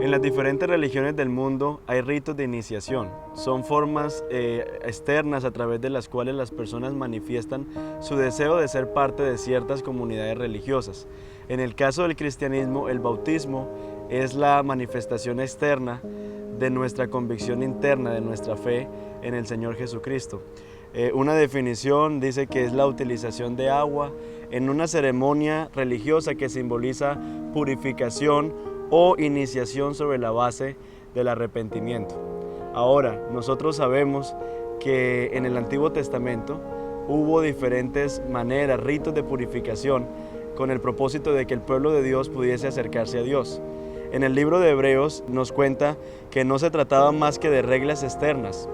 En las diferentes religiones del mundo hay ritos de iniciación. Son formas externas a través de las cuales las personas manifiestan su deseo de ser parte de ciertas comunidades religiosas. En el caso del cristianismo, el bautismo es la manifestación externa de nuestra convicción interna, de nuestra fe en el Señor Jesucristo. Una definición dice que es la utilización de agua en una ceremonia religiosa que simboliza purificación o iniciación sobre la base del arrepentimiento. Ahora, nosotros sabemos que en el Antiguo Testamento hubo diferentes maneras, ritos de purificación, con el propósito de que el pueblo de Dios pudiese acercarse a Dios. En el libro de Hebreos nos cuenta que no se trataba más que de reglas externas,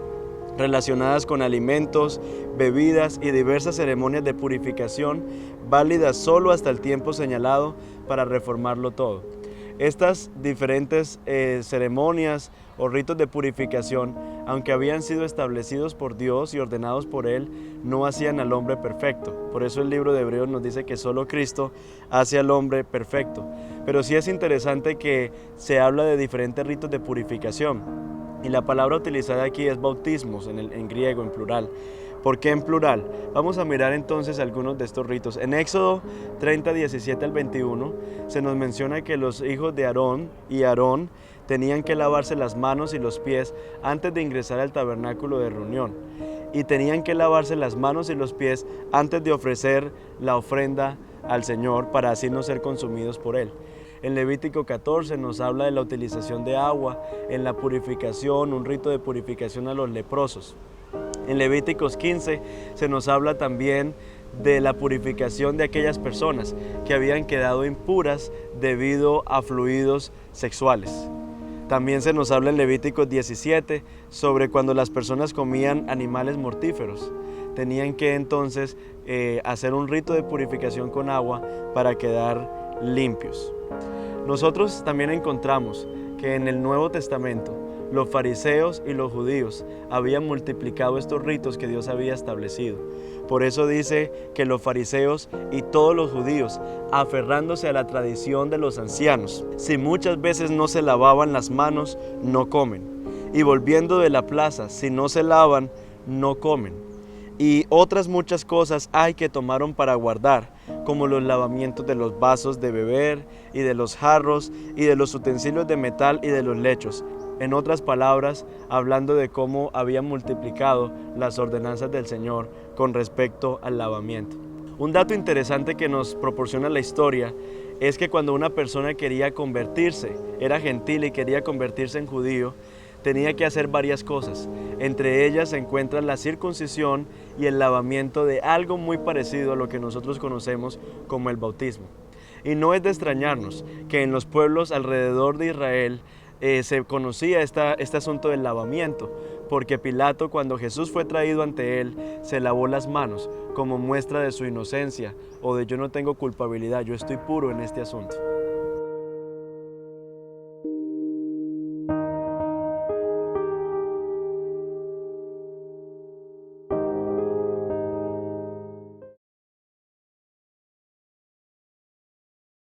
relacionadas con alimentos, bebidas y diversas ceremonias de purificación, válidas solo hasta el tiempo señalado para reformarlo todo. Estas diferentes ceremonias o ritos de purificación, aunque habían sido establecidos por Dios y ordenados por Él, no hacían al hombre perfecto. Por eso el libro de Hebreos nos dice que solo Cristo hace al hombre perfecto. Pero sí es interesante que se habla de diferentes ritos de purificación. Y la palabra utilizada aquí es bautismos, en griego, en plural. ¿Por qué en plural? Vamos a mirar entonces algunos de estos ritos. En Éxodo 30, 17 al 21 se nos menciona que los hijos de Aarón tenían que lavarse las manos y los pies antes de ingresar al tabernáculo de reunión. Y tenían que lavarse las manos y los pies antes de ofrecer la ofrenda al Señor para así no ser consumidos por Él. En Levítico 14 nos habla de la utilización de agua en la purificación, un rito de purificación a los leprosos. En Levíticos 15 se nos habla también de la purificación de aquellas personas que habían quedado impuras debido a fluidos sexuales. También se nos habla en Levíticos 17 sobre cuando las personas comían animales mortíferos. Tenían que entonces hacer un rito de purificación con agua para quedar limpios. Nosotros también encontramos que en el Nuevo Testamento los fariseos y los judíos habían multiplicado estos ritos que Dios había establecido. Por eso dice que los fariseos y todos los judíos, aferrándose a la tradición de los ancianos, si muchas veces no se lavaban las manos, no comen. Y volviendo de la plaza, si no se lavan, no comen. Y otras muchas cosas hay que tomaron para guardar, como los lavamientos de los vasos de beber y de los jarros y de los utensilios de metal y de los lechos. En otras palabras, hablando de cómo habían multiplicado las ordenanzas del Señor con respecto al lavamiento. Un dato interesante que nos proporciona la historia es que cuando una persona quería convertirse, era gentil y quería convertirse en judío, tenía que hacer varias cosas. Entre ellas se encuentran la circuncisión y el lavamiento de algo muy parecido a lo que nosotros conocemos como el bautismo. Y no es de extrañarnos que en los pueblos alrededor de Israel se conocía este asunto del lavamiento, porque Pilato, cuando Jesús fue traído ante él, se lavó las manos como muestra de su inocencia o de yo no tengo culpabilidad, yo estoy puro en este asunto.